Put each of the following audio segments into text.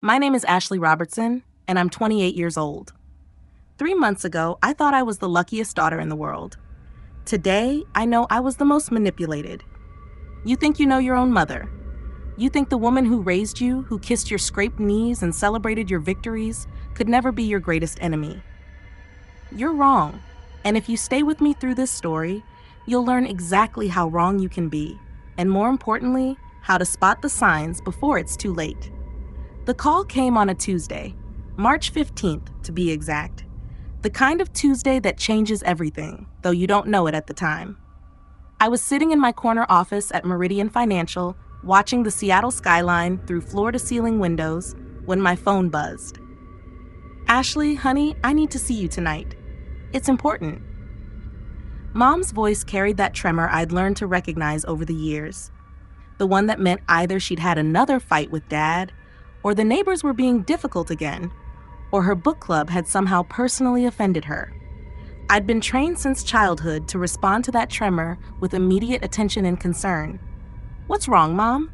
My name is Ashley Robertson, and I'm 28 years old. 3 months ago, I thought I was the luckiest daughter in the world. Today, I know I was the most manipulated. You think you know your own mother. You think the woman who raised you, who kissed your scraped knees and celebrated your victories, could never be your greatest enemy. You're wrong, and if you stay with me through this story, you'll learn exactly how wrong you can be, and more importantly, how to spot the signs before it's too late. The call came on a Tuesday, March 15th to be exact. The kind of Tuesday that changes everything, though you don't know it at the time. I was sitting in my corner office at Meridian Financial, watching the Seattle skyline through floor-to-ceiling windows, when my phone buzzed. "Ashley, honey, I need to see you tonight. It's important." Mom's voice carried that tremor I'd learned to recognize over the years. The one that meant either she'd had another fight with Dad, or the neighbors were being difficult again, or her book club had somehow personally offended her. I'd been trained since childhood to respond to that tremor with immediate attention and concern. "What's wrong, Mom?"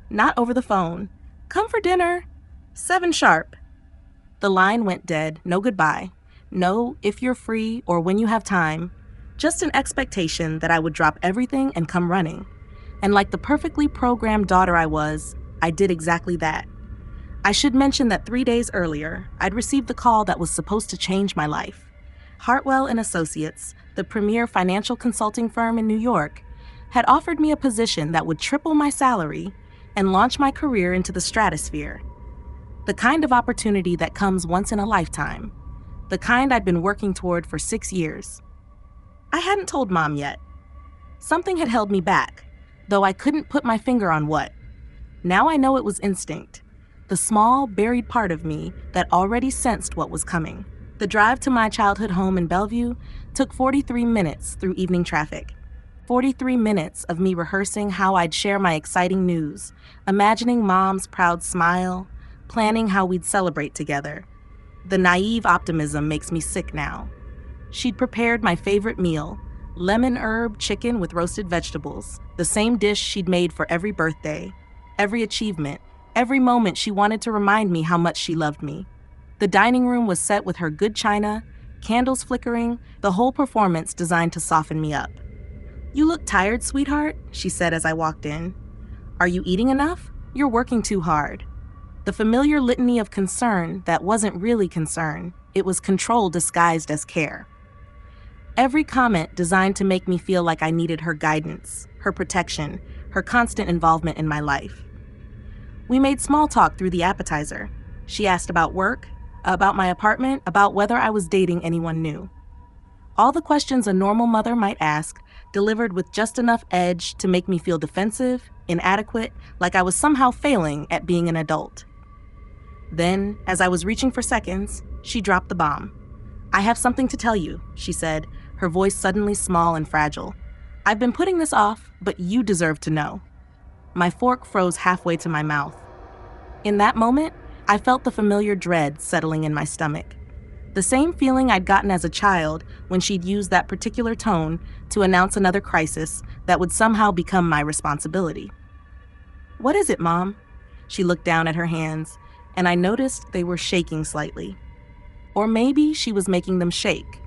"Not over the phone. Come for dinner. 7 sharp." The line went dead, no goodbye, no if you're free or when you have time, just an expectation that I would drop everything and come running. And like the perfectly programmed daughter I was, I did exactly that. I should mention that 3 days earlier, I'd received the call that was supposed to change my life. Hartwell and Associates, the premier financial consulting firm in New York, had offered me a position that would triple my salary and launch my career into the stratosphere. The kind of opportunity that comes once in a lifetime. The kind I'd been working toward for 6 years. I hadn't told Mom yet. Something had held me back, though I couldn't put my finger on what. Now I know it was instinct. The small, buried part of me that already sensed what was coming. The drive to my childhood home in Bellevue took 43 minutes through evening traffic. 43 minutes of me rehearsing how I'd share my exciting news, imagining Mom's proud smile, planning how we'd celebrate together. The naive optimism makes me sick now. She'd prepared my favorite meal, lemon herb chicken with roasted vegetables, the same dish she'd made for every birthday, every achievement, every moment she wanted to remind me how much she loved me. The dining room was set with her good china, candles flickering, the whole performance designed to soften me up. "You look tired, sweetheart," she said as I walked in. "Are you eating enough? You're working too hard." The familiar litany of concern that wasn't really concern, it was control disguised as care. Every comment designed to make me feel like I needed her guidance, her protection, her constant involvement in my life. We made small talk through the appetizer. She asked about work, about my apartment, about whether I was dating anyone new. All the questions a normal mother might ask, delivered with just enough edge to make me feel defensive, inadequate, like I was somehow failing at being an adult. Then, as I was reaching for seconds, she dropped the bomb. "I have something to tell you," she said, her voice suddenly small and fragile. "I've been putting this off, but you deserve to know." My fork froze halfway to my mouth. In that moment, I felt the familiar dread settling in my stomach. The same feeling I'd gotten as a child when she'd used that particular tone to announce another crisis that would somehow become my responsibility. "What is it, Mom?" She looked down at her hands, and I noticed they were shaking slightly. Or maybe she was making them shake.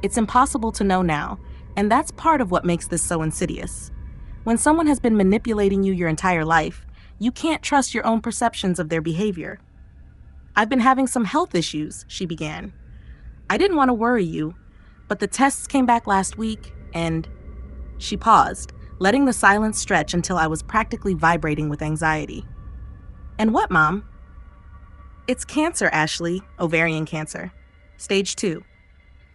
It's impossible to know now, and that's part of what makes this so insidious. When someone has been manipulating you your entire life, you can't trust your own perceptions of their behavior. "I've been having some health issues," she began. "I didn't want to worry you, but the tests came back last week, and..." She paused, letting the silence stretch until I was practically vibrating with anxiety. "And what, Mom?" "It's cancer, Ashley, ovarian cancer. Stage 2.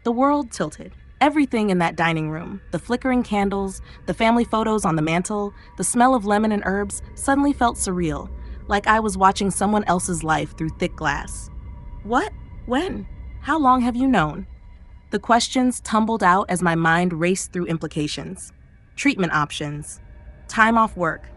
The world tilted. Everything in that dining room, the flickering candles, the family photos on the mantle, the smell of lemon and herbs suddenly felt surreal, like I was watching someone else's life through thick glass. "What? When? How long have you known?" The questions tumbled out as my mind raced through implications. Treatment options. Time off work.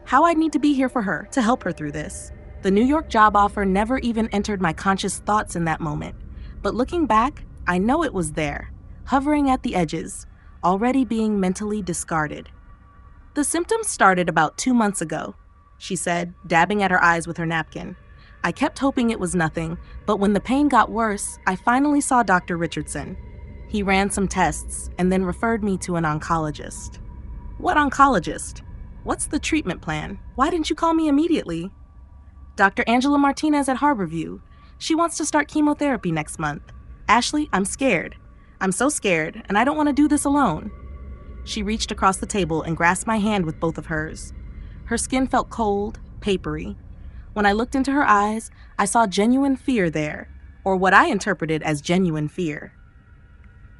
How I'd need to be here for her, to help her through this. The New York job offer never even entered my conscious thoughts in that moment. But looking back, I know it was there, hovering at the edges, already being mentally discarded. "The symptoms started about 2 months ago," she said, dabbing at her eyes with her napkin. I kept hoping it was nothing, but when the pain got worse, I finally saw Dr. Richardson. He ran some tests and then referred me to an oncologist. What oncologist? What's the treatment plan? Why didn't you call me immediately? Dr. Angela Martinez at Harborview. She wants to start chemotherapy next month. Ashley, I'm scared. I'm so scared, and I don't want to do this alone. She reached across the table and grasped my hand with both of hers. Her skin felt cold, papery. When I looked into her eyes, I saw genuine fear there, or what I interpreted as genuine fear.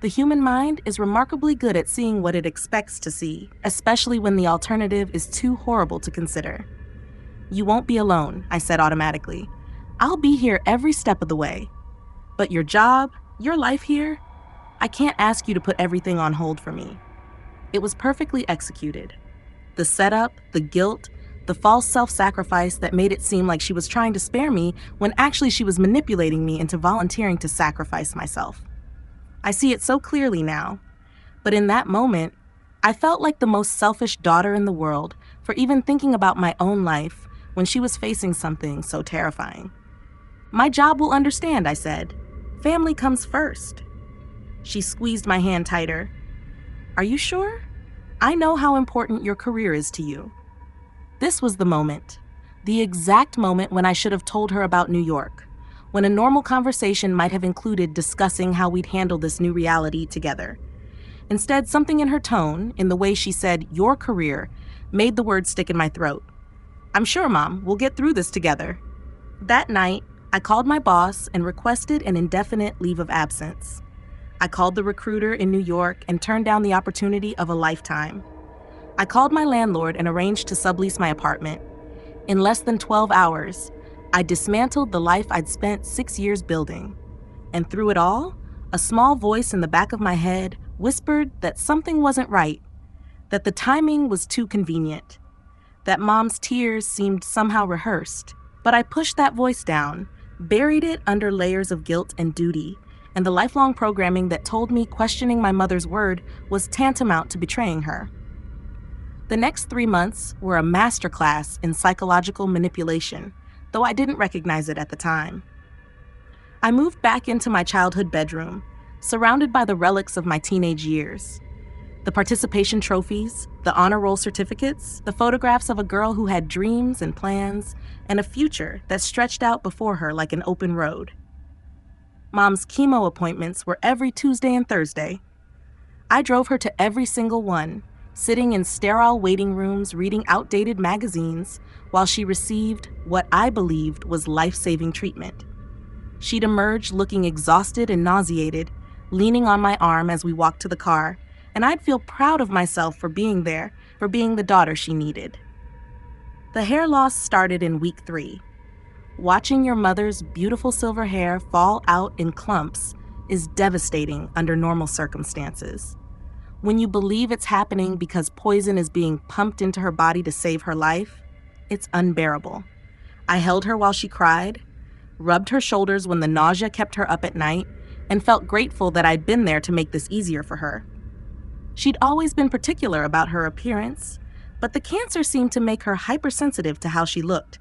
The human mind is remarkably good at seeing what it expects to see, especially when the alternative is too horrible to consider. You won't be alone, I said automatically. I'll be here every step of the way. But your job, your life here, I can't ask you to put everything on hold for me. It was perfectly executed. The setup, the guilt, the false self-sacrifice that made it seem like she was trying to spare me when actually she was manipulating me into volunteering to sacrifice myself. I see it so clearly now. But in that moment, I felt like the most selfish daughter in the world for even thinking about my own life when she was facing something so terrifying. My job will understand, I said. Family comes first. She squeezed my hand tighter. Are you sure? I know how important your career is to you. This was the moment, the exact moment when I should have told her about New York, when a normal conversation might have included discussing how we'd handle this new reality together. Instead, something in her tone, in the way she said, your career, made the word stick in my throat. I'm sure, Mom, we'll get through this together. That night, I called my boss and requested an indefinite leave of absence. I called the recruiter in New York and turned down the opportunity of a lifetime. I called my landlord and arranged to sublease my apartment. In less than 12 hours, I dismantled the life I'd spent 6 years building. And through it all, a small voice in the back of my head whispered that something wasn't right, that the timing was too convenient, that Mom's tears seemed somehow rehearsed. But I pushed that voice down, buried it under layers of guilt and duty, and the lifelong programming that told me questioning my mother's word was tantamount to betraying her. The next 3 months were a masterclass in psychological manipulation, though I didn't recognize it at the time. I moved back into my childhood bedroom, surrounded by the relics of my teenage years. The participation trophies, the honor roll certificates, the photographs of a girl who had dreams and plans, and a future that stretched out before her like an open road. Mom's chemo appointments were every Tuesday and Thursday. I drove her to every single one, sitting in sterile waiting rooms reading outdated magazines while she received what I believed was life-saving treatment. She'd emerge looking exhausted and nauseated, leaning on my arm as we walked to the car, and I'd feel proud of myself for being there, for being the daughter she needed. The hair loss started in week 3. Watching your mother's beautiful silver hair fall out in clumps is devastating under normal circumstances. When you believe it's happening because poison is being pumped into her body to save her life, it's unbearable. I held her while she cried, rubbed her shoulders when the nausea kept her up at night, and felt grateful that I'd been there to make this easier for her. She'd always been particular about her appearance, but the cancer seemed to make her hypersensitive to how she looked.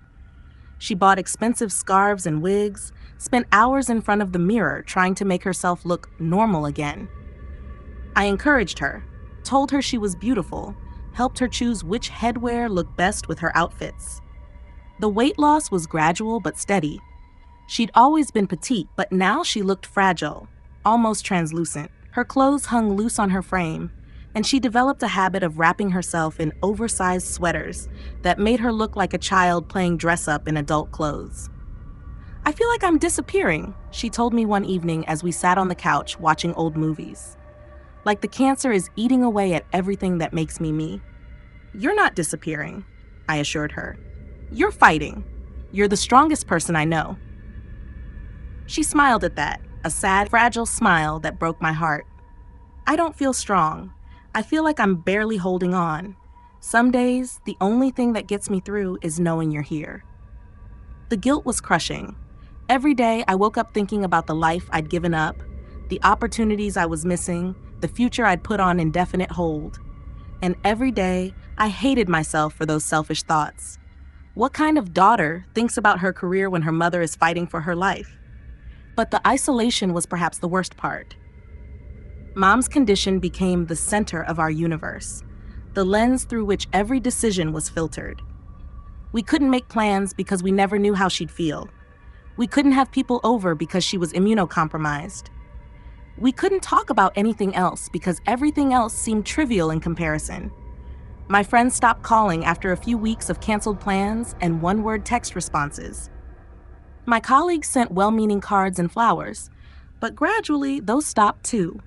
She bought expensive scarves and wigs, spent hours in front of the mirror trying to make herself look normal again. I encouraged her, told her she was beautiful, helped her choose which headwear looked best with her outfits. The weight loss was gradual but steady. She'd always been petite, but now she looked fragile, almost translucent. Her clothes hung loose on her frame, and she developed a habit of wrapping herself in oversized sweaters that made her look like a child playing dress-up in adult clothes. I feel like I'm disappearing, she told me one evening as we sat on the couch watching old movies. Like the cancer is eating away at everything that makes me me. You're not disappearing, I assured her. You're fighting. You're the strongest person I know. She smiled at that, a sad, fragile smile that broke my heart. I don't feel strong. I feel like I'm barely holding on. Some days, the only thing that gets me through is knowing you're here. The guilt was crushing. Every day, I woke up thinking about the life I'd given up, the opportunities I was missing, the future I'd put on indefinite hold. And every day, I hated myself for those selfish thoughts. What kind of daughter thinks about her career when her mother is fighting for her life? But the isolation was perhaps the worst part. Mom's condition became the center of our universe, the lens through which every decision was filtered. We couldn't make plans because we never knew how she'd feel. We couldn't have people over because she was immunocompromised. We couldn't talk about anything else because everything else seemed trivial in comparison. My friends stopped calling after a few weeks of canceled plans and one-word text responses. My colleagues sent well-meaning cards and flowers, but gradually those stopped too.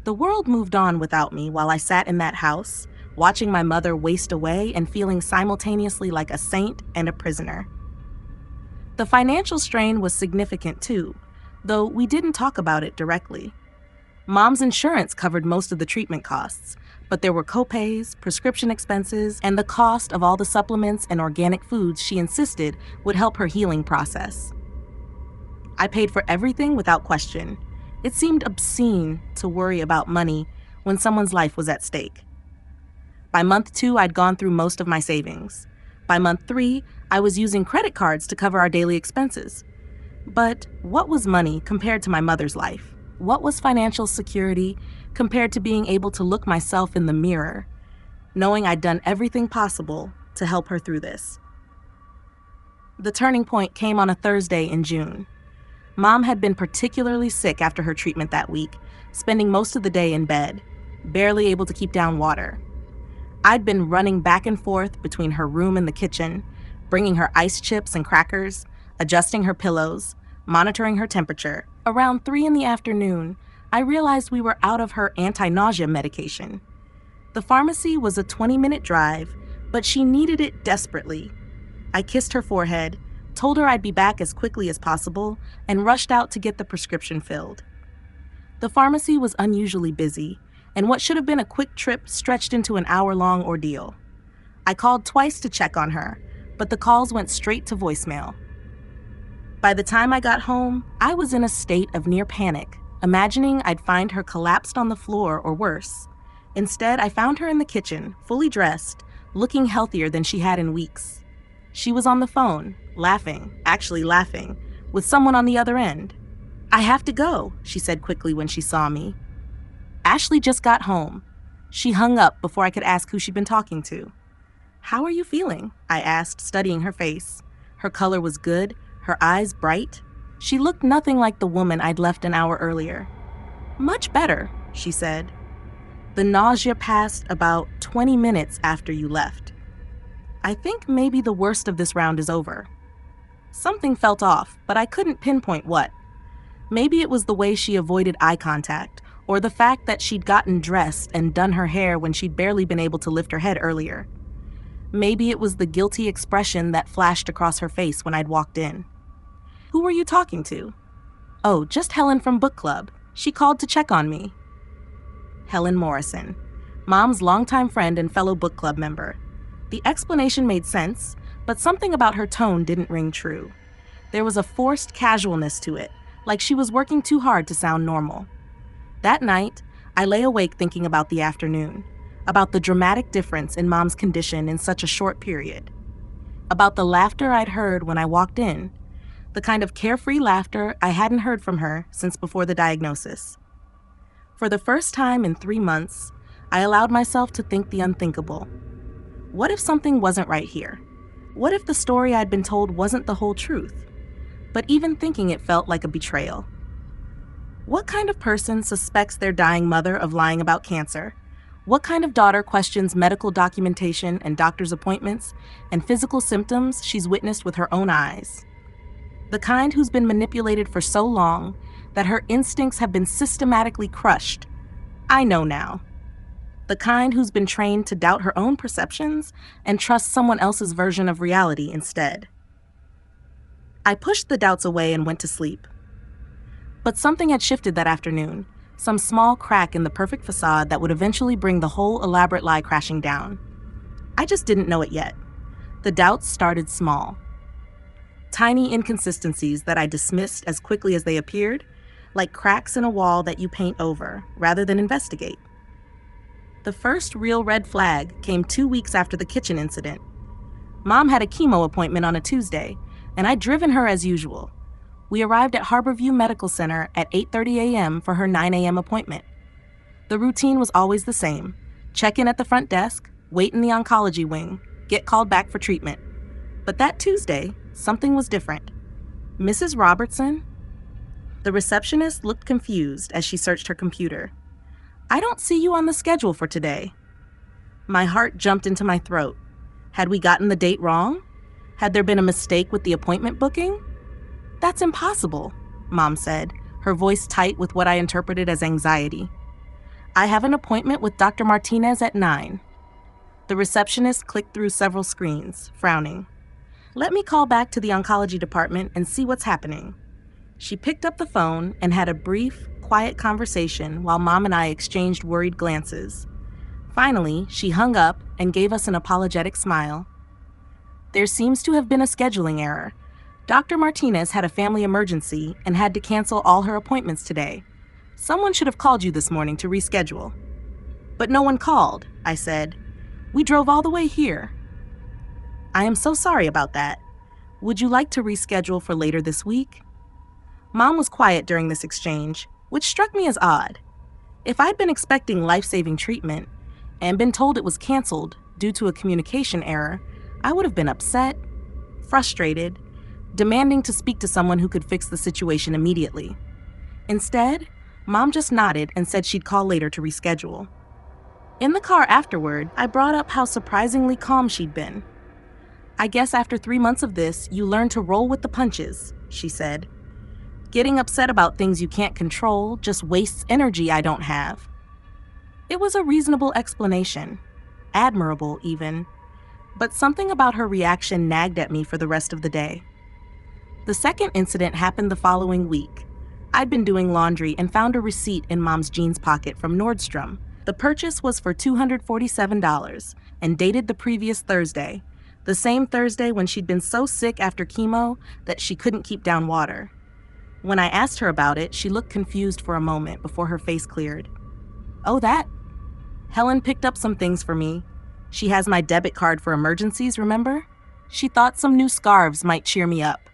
The world moved on without me while I sat in that house, watching my mother waste away and feeling simultaneously like a saint and a prisoner. The financial strain was significant too, though we didn't talk about it directly. Mom's insurance covered most of the treatment costs, but there were copays, prescription expenses, and the cost of all the supplements and organic foods she insisted would help her healing process. I paid for everything without question. It seemed obscene to worry about money when someone's life was at stake. By month 2, I'd gone through most of my savings. By month 3, I was using credit cards to cover our daily expenses. But what was money compared to my mother's life? What was financial security compared to being able to look myself in the mirror, knowing I'd done everything possible to help her through this? The turning point came on a Thursday in June. Mom had been particularly sick after her treatment that week, spending most of the day in bed, barely able to keep down water. I'd been running back and forth between her room and the kitchen, bringing her ice chips and crackers, adjusting her pillows, monitoring her temperature. Around 3 in the afternoon, I realized we were out of her anti-nausea medication. The pharmacy was a 20-minute drive, but she needed it desperately. I kissed her forehead, told her I'd be back as quickly as possible, and rushed out to get the prescription filled. The pharmacy was unusually busy, and what should have been a quick trip stretched into an hour-long ordeal. I called twice to check on her, but the calls went straight to voicemail. By the time I got home, I was in a state of near panic, imagining I'd find her collapsed on the floor or worse. Instead, I found her in the kitchen, fully dressed, looking healthier than she had in weeks. She was on the phone, actually laughing, with someone on the other end. "I have to go," she said quickly when she saw me. Ashley just got home. She hung up before I could ask who she'd been talking to. "How are you feeling?" I asked, studying her face. Her color was good, her eyes bright. She looked nothing like the woman I'd left an hour earlier. "Much better," she said. "The nausea passed about 20 minutes after you left. I think maybe the worst of this round is over." Something felt off, but I couldn't pinpoint what. Maybe it was the way she avoided eye contact, or the fact that she'd gotten dressed and done her hair when she'd barely been able to lift her head earlier. Maybe it was the guilty expression that flashed across her face when I'd walked in. "Who were you talking to?" "Oh, just Helen from book club. She called to check on me." Helen Morrison, Mom's longtime friend and fellow book club member. The explanation made sense, but something about her tone didn't ring true. There was a forced casualness to it, like she was working too hard to sound normal. That night, I lay awake thinking about the afternoon, about the dramatic difference in Mom's condition in such a short period, about the laughter I'd heard when I walked in, the kind of carefree laughter I hadn't heard from her since before the diagnosis. For the first time in 3 months, I allowed myself to think the unthinkable. What if something wasn't right here? What if the story I'd been told wasn't the whole truth? But even thinking it felt like a betrayal. What kind of person suspects their dying mother of lying about cancer? What kind of daughter questions medical documentation and doctor's appointments and physical symptoms she's witnessed with her own eyes? The kind who's been manipulated for so long that her instincts have been systematically crushed. I know now. The kind who's been trained to doubt her own perceptions and trust someone else's version of reality instead. I pushed the doubts away and went to sleep. But something had shifted that afternoon, some small crack in the perfect facade that would eventually bring the whole elaborate lie crashing down. I just didn't know it yet. The doubts started small. Tiny inconsistencies that I dismissed as quickly as they appeared, like cracks in a wall that you paint over rather than investigate. The first real red flag came 2 weeks after the kitchen incident. Mom had a chemo appointment on a Tuesday, and I'd driven her as usual. We arrived at Harborview Medical Center at 8:30 a.m. for her 9 a.m. appointment. The routine was always the same. Check in at the front desk, wait in the oncology wing, get called back for treatment. But that Tuesday, something was different. Mrs. Robertson? The receptionist looked confused as she searched her computer. I don't see you on the schedule for today. My heart jumped into my throat. Had we gotten the date wrong? Had there been a mistake with the appointment booking? That's impossible, Mom said, her voice tight with what I interpreted as anxiety. I have an appointment with Dr. Martinez at 9. The receptionist clicked through several screens, frowning. Let me call back to the oncology department and see what's happening. She picked up the phone and had a brief, quiet conversation while Mom and I exchanged worried glances. Finally, she hung up and gave us an apologetic smile. There seems to have been a scheduling error. Dr. Martinez had a family emergency and had to cancel all her appointments today. Someone should have called you this morning to reschedule. But no one called, I said. We drove all the way here. I am so sorry about that. Would you like to reschedule for later this week? Mom was quiet during this exchange, which struck me as odd. If I'd been expecting life-saving treatment and been told it was canceled due to a communication error, I would have been upset, frustrated, demanding to speak to someone who could fix the situation immediately. Instead, Mom just nodded and said she'd call later to reschedule. In the car afterward, I brought up how surprisingly calm she'd been. I guess after 3 months of this, you learn to roll with the punches, she said. Getting upset about things you can't control just wastes energy I don't have. It was a reasonable explanation, admirable even, but something about her reaction nagged at me for the rest of the day. The second incident happened the following week. I'd been doing laundry and found a receipt in Mom's jeans pocket from Nordstrom. The purchase was for $247 and dated the previous Thursday, the same Thursday when she'd been so sick after chemo that she couldn't keep down water. When I asked her about it, she looked confused for a moment before her face cleared. Oh, that? Helen picked up some things for me. She has my debit card for emergencies, remember? She thought some new scarves might cheer me up.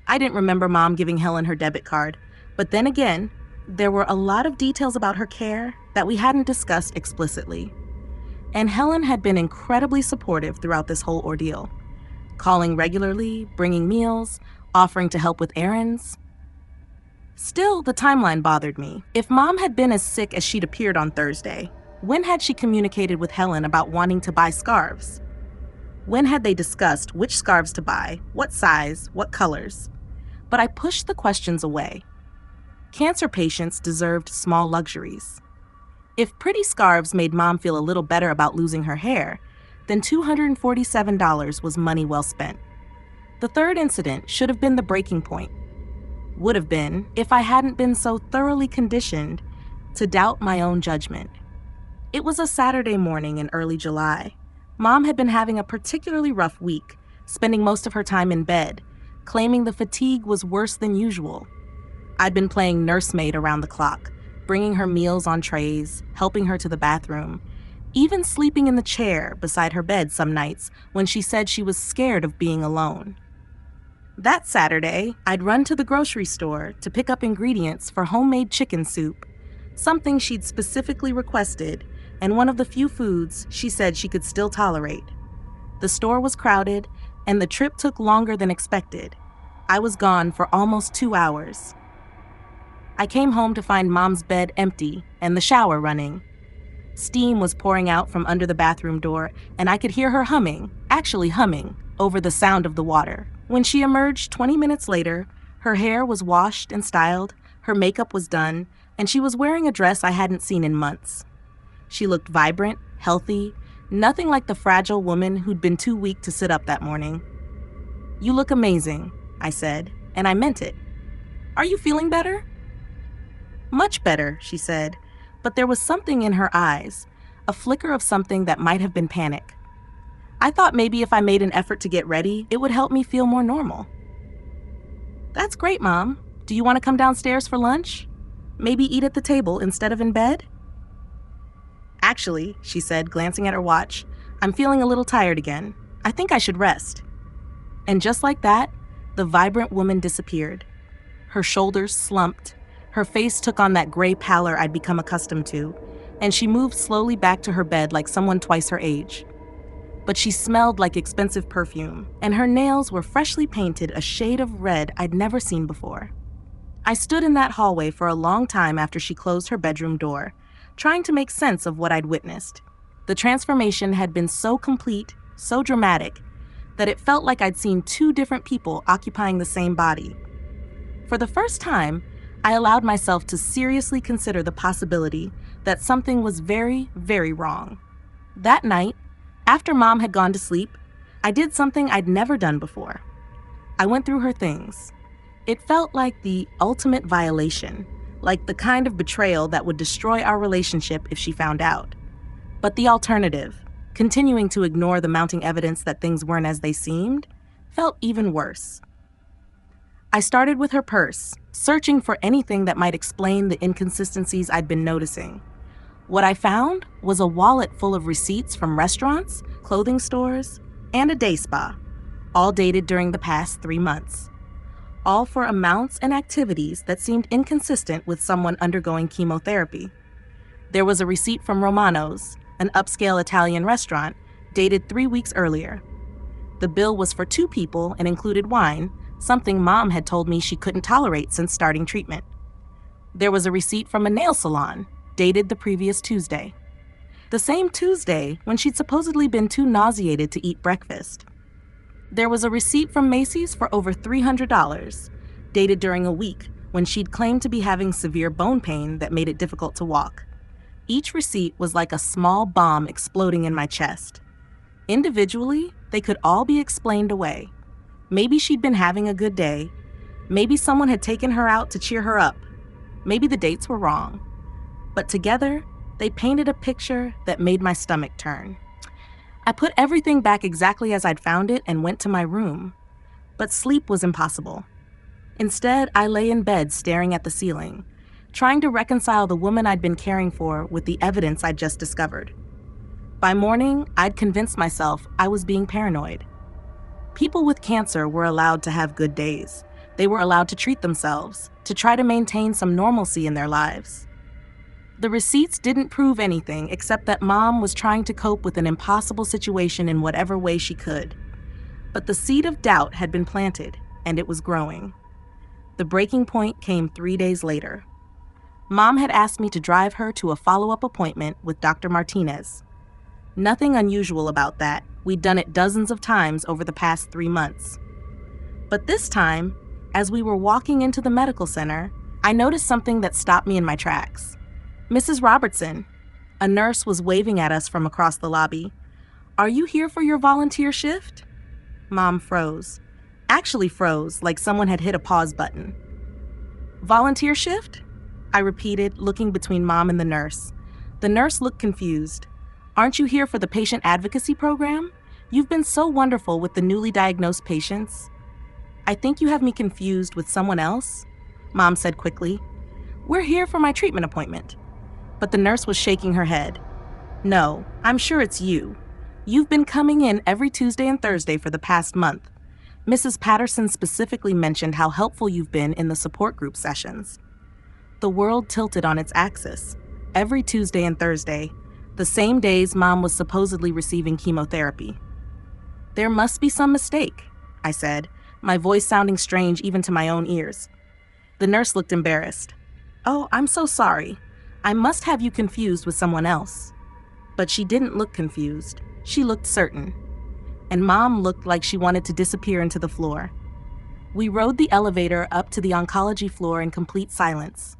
I didn't remember Mom giving Helen her debit card, but then again, there were a lot of details about her care that we hadn't discussed explicitly. And Helen had been incredibly supportive throughout this whole ordeal, calling regularly, bringing meals, offering to help with errands. Still, the timeline bothered me. If Mom had been as sick as she'd appeared on Thursday, when had she communicated with Helen about wanting to buy scarves? When had they discussed which scarves to buy, what size, what colors? But I pushed the questions away. Cancer patients deserved small luxuries. If pretty scarves made Mom feel a little better about losing her hair, then $247 was money well spent. The third incident should have been the breaking point. Would have been if I hadn't been so thoroughly conditioned to doubt my own judgment. It was a Saturday morning in early July. Mom had been having a particularly rough week, spending most of her time in bed, claiming the fatigue was worse than usual. I'd been playing nursemaid around the clock, bringing her meals on trays, helping her to the bathroom, even sleeping in the chair beside her bed some nights when she said she was scared of being alone. That Saturday, I'd run to the grocery store to pick up ingredients for homemade chicken soup, something she'd specifically requested, and one of the few foods she said she could still tolerate. The store was crowded, and the trip took longer than expected. I was gone for almost 2 hours. I came home to find Mom's bed empty and the shower running. Steam was pouring out from under the bathroom door, and I could hear her actually humming, over the sound of the water. When she emerged 20 minutes later, her hair was washed and styled, her makeup was done, and she was wearing a dress I hadn't seen in months. She looked vibrant, healthy, nothing like the fragile woman who'd been too weak to sit up that morning. You look amazing, I said, and I meant it. Are you feeling better? Much better, she said, but there was something in her eyes, a flicker of something that might have been panic. I thought maybe if I made an effort to get ready, it would help me feel more normal. That's great, Mom. Do you want to come downstairs for lunch? Maybe eat at the table instead of in bed? Actually, she said, glancing at her watch, I'm feeling a little tired again. I think I should rest." And just like that, the vibrant woman disappeared. Her shoulders slumped, her face took on that gray pallor I'd become accustomed to, and she moved slowly back to her bed like someone twice her age. But she smelled like expensive perfume, and her nails were freshly painted a shade of red I'd never seen before. I stood in that hallway for a long time after she closed her bedroom door, trying to make sense of what I'd witnessed. The transformation had been so complete, so dramatic, that it felt like I'd seen two different people occupying the same body. For the first time, I allowed myself to seriously consider the possibility that something was very, very wrong. That night, after Mom had gone to sleep, I did something I'd never done before. I went through her things. It felt like the ultimate violation, like the kind of betrayal that would destroy our relationship if she found out. But the alternative, continuing to ignore the mounting evidence that things weren't as they seemed, felt even worse. I started with her purse, searching for anything that might explain the inconsistencies I'd been noticing. What I found was a wallet full of receipts from restaurants, clothing stores, and a day spa, all dated during the past 3 months. All for amounts and activities that seemed inconsistent with someone undergoing chemotherapy. There was a receipt from Romano's, an upscale Italian restaurant, dated 3 weeks earlier. The bill was for 2 people and included wine, something Mom had told me she couldn't tolerate since starting treatment. There was a receipt from a nail salon, dated the previous Tuesday. The same Tuesday when she'd supposedly been too nauseated to eat breakfast. There was a receipt from Macy's for over $300, dated during a week when she'd claimed to be having severe bone pain that made it difficult to walk. Each receipt was like a small bomb exploding in my chest. Individually, they could all be explained away. Maybe she'd been having a good day. Maybe someone had taken her out to cheer her up. Maybe the dates were wrong. But together, they painted a picture that made my stomach turn. I put everything back exactly as I'd found it and went to my room. But sleep was impossible. Instead, I lay in bed staring at the ceiling, trying to reconcile the woman I'd been caring for with the evidence I'd just discovered. By morning, I'd convinced myself I was being paranoid. People with cancer were allowed to have good days. They were allowed to treat themselves, to try to maintain some normalcy in their lives. The receipts didn't prove anything except that Mom was trying to cope with an impossible situation in whatever way she could. But the seed of doubt had been planted, and it was growing. The breaking point came 3 days later. Mom had asked me to drive her to a follow-up appointment with Dr. Martinez. Nothing unusual about that. We'd done it dozens of times over the past 3 months. But this time, as we were walking into the medical center, I noticed something that stopped me in my tracks. "Mrs. Robertson," a nurse was waving at us from across the lobby. "Are you here for your volunteer shift?" Mom froze. Actually froze, like someone had hit a pause button. "Volunteer shift?" I repeated, looking between Mom and the nurse. The nurse looked confused. "Aren't you here for the patient advocacy program? You've been so wonderful with the newly diagnosed patients." "I think you have me confused with someone else," Mom said quickly. "We're here for my treatment appointment." But the nurse was shaking her head. "No, I'm sure it's you. You've been coming in every Tuesday and Thursday for the past month. Mrs. Patterson specifically mentioned how helpful you've been in the support group sessions." The world tilted on its axis. Every Tuesday and Thursday, the same days Mom was supposedly receiving chemotherapy. "There must be some mistake," I said, my voice sounding strange even to my own ears. The nurse looked embarrassed. "Oh, I'm so sorry. I must have you confused with someone else." But she didn't look confused. She looked certain. And Mom looked like she wanted to disappear into the floor. We rode the elevator up to the oncology floor in complete silence.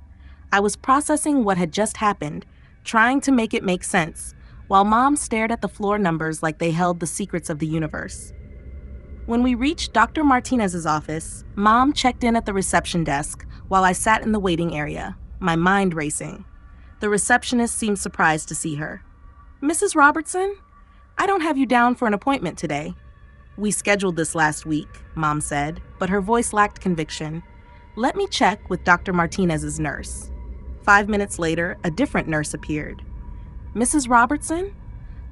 I was processing what had just happened, trying to make it make sense, while Mom stared at the floor numbers like they held the secrets of the universe. When we reached Dr. Martinez's office, Mom checked in at the reception desk while I sat in the waiting area, my mind racing. The receptionist seemed surprised to see her. "Mrs. Robertson, I don't have you down for an appointment today." "We scheduled this last week," Mom said, but her voice lacked conviction. "Let me check with Dr. Martinez's nurse." 5 minutes later, a different nurse appeared. "Mrs. Robertson,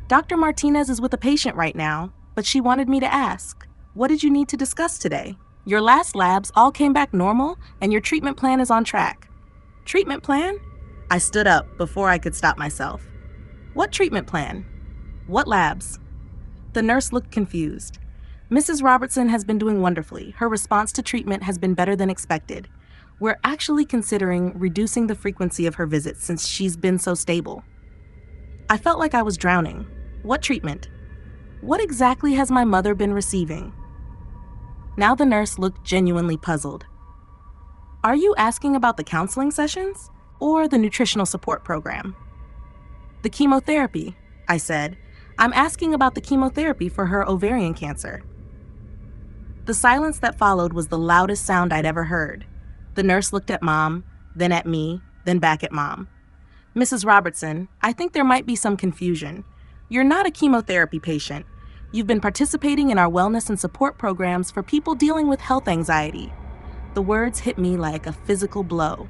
Dr. Martinez is with a patient right now, but she wanted me to ask, "What did you need to discuss today? Your last labs all came back normal, and your treatment plan is on track." "Treatment plan?" I stood up before I could stop myself. "What treatment plan? What labs?" The nurse looked confused. "Mrs. Robertson has been doing wonderfully. Her response to treatment has been better than expected. We're actually considering reducing the frequency of her visits since she's been so stable." I felt like I was drowning. What treatment? What exactly has my mother been receiving? Now the nurse looked genuinely puzzled. "Are you asking about the counseling sessions or the nutritional support program?" "The chemotherapy," I said. "I'm asking about the chemotherapy for her ovarian cancer." The silence that followed was the loudest sound I'd ever heard. The nurse looked at Mom, then at me, then back at Mom. "Mrs. Robertson, I think there might be some confusion. You're not a chemotherapy patient. You've been participating in our wellness and support programs for people dealing with health anxiety." The words hit me like a physical blow.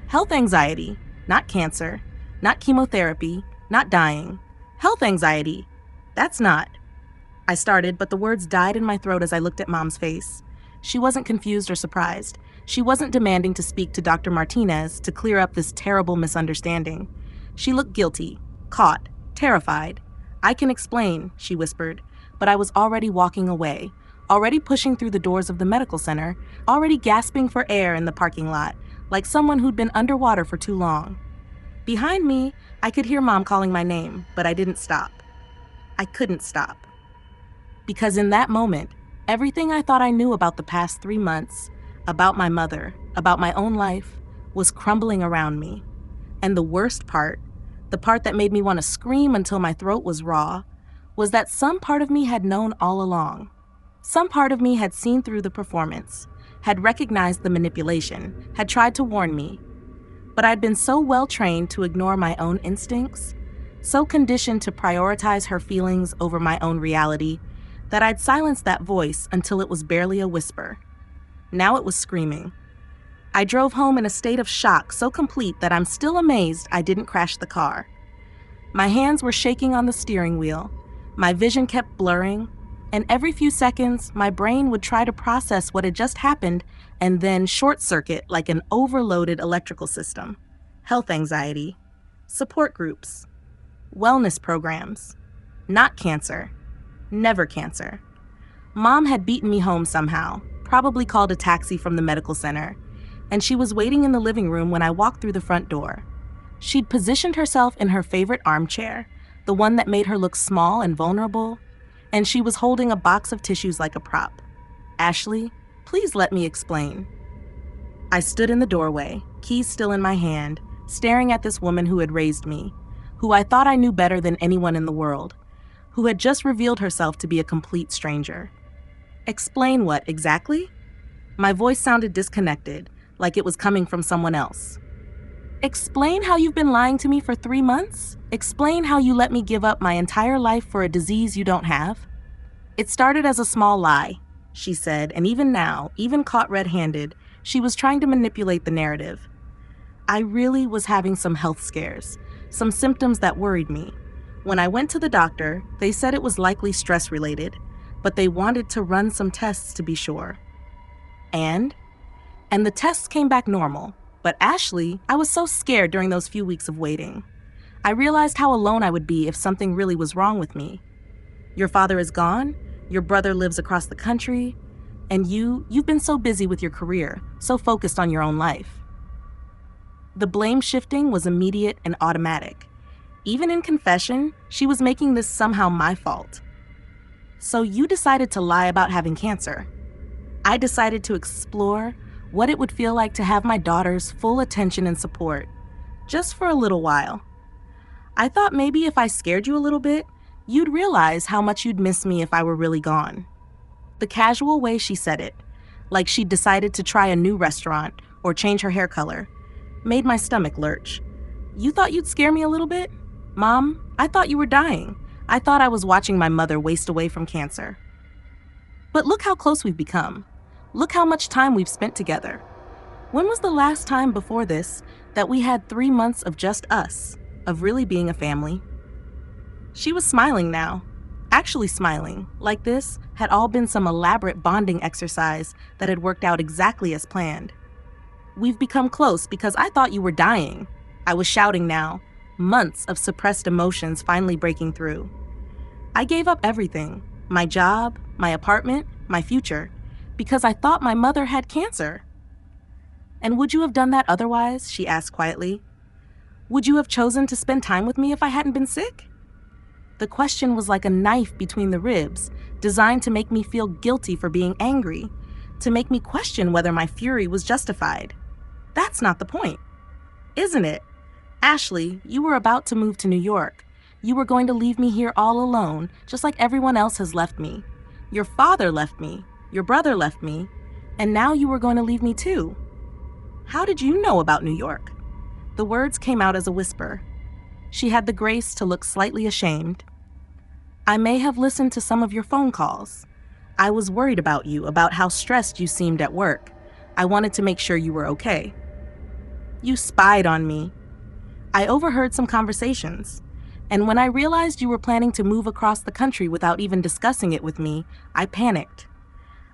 Health anxiety, not cancer, not chemotherapy, not dying. Health anxiety. That's not. I started, but the words died in my throat as I looked at Mom's face. She wasn't confused or surprised. She wasn't demanding to speak to Dr. Martinez to clear up this terrible misunderstanding. She looked guilty, caught, terrified. "I can explain," she whispered, but I was already walking away, already pushing through the doors of the medical center, already gasping for air in the parking lot, like someone who'd been underwater for too long. Behind me, I could hear Mom calling my name, but I didn't stop. I couldn't stop. Because in that moment, everything I thought I knew about the past 3 months, about my mother, about my own life, was crumbling around me. And the worst part, the part that made me want to scream until my throat was raw, was that some part of me had known all along. Some part of me had seen through the performance, had recognized the manipulation, had tried to warn me. But I'd been so well trained to ignore my own instincts, so conditioned to prioritize her feelings over my own reality, that I'd silenced that voice until it was barely a whisper. Now it was screaming. I drove home in a state of shock so complete that I'm still amazed I didn't crash the car. My hands were shaking on the steering wheel, my vision kept blurring, and every few seconds my brain would try to process what had just happened and then short-circuit like an overloaded electrical system. Health anxiety, support groups, wellness programs, not cancer. Never cancer. Mom had beaten me home somehow, probably called a taxi from the medical center, and she was waiting in the living room when I walked through the front door. She'd positioned herself in her favorite armchair, the one that made her look small and vulnerable, and she was holding a box of tissues like a prop. "Ashley, please let me explain." I stood in the doorway, keys still in my hand, staring at this woman who had raised me, who I thought I knew better than anyone in the world, who had just revealed herself to be a complete stranger. "Explain what, exactly?" My voice sounded disconnected, like it was coming from someone else. "Explain how you've been lying to me for 3 months? Explain how you let me give up my entire life for a disease you don't have?" "It started as a small lie," she said, and even now, even caught red-handed, she was trying to manipulate the narrative. "I really was having some health scares, some symptoms that worried me. When I went to the doctor, they said it was likely stress-related, but they wanted to run some tests to be sure. And the tests came back normal. But Ashley, I was so scared during those few weeks of waiting. I realized how alone I would be if something really was wrong with me. Your father is gone, your brother lives across the country, and you've been so busy with your career, so focused on your own life." The blame shifting was immediate and automatic. Even in confession, she was making this somehow my fault. "So you decided to lie about having cancer." I decided to explore what it would feel like to have my daughter's full attention and support, just for a little while. I thought maybe if I scared you a little bit, you'd realize how much you'd miss me if I were really gone. The casual way she said it, like she'd decided to try a new restaurant or change her hair color, made my stomach lurch. "You thought you'd scare me a little bit? Mom, I thought you were dying. I thought I was watching my mother waste away from cancer." But look how close we've become. Look how much time we've spent together. When was the last time before this that we had 3 months of just us, of really being a family? She was smiling now. actually smiling, like this had all been some elaborate bonding exercise that had worked out exactly as planned. We've become close because I thought you were dying. I was shouting now, months of suppressed emotions finally breaking through. I gave up everything, my job, my apartment, my future, because I thought my mother had cancer. And would you have done that otherwise? She asked quietly. Would you have chosen to spend time with me if I hadn't been sick? The question was like a knife between the ribs, designed to make me feel guilty for being angry, to make me question whether my fury was justified. That's not the point, isn't it? Ashley, you were about to move to New York. You were going to leave me here all alone, just like everyone else has left me. Your father left me, your brother left me, and now you were going to leave me too. How did you know about New York? The words came out as a whisper. She had the grace to look slightly ashamed. I may have listened to some of your phone calls. I was worried about you, about how stressed you seemed at work. I wanted to make sure you were okay. You spied on me. I overheard some conversations, and when I realized you were planning to move across the country without even discussing it with me, I panicked.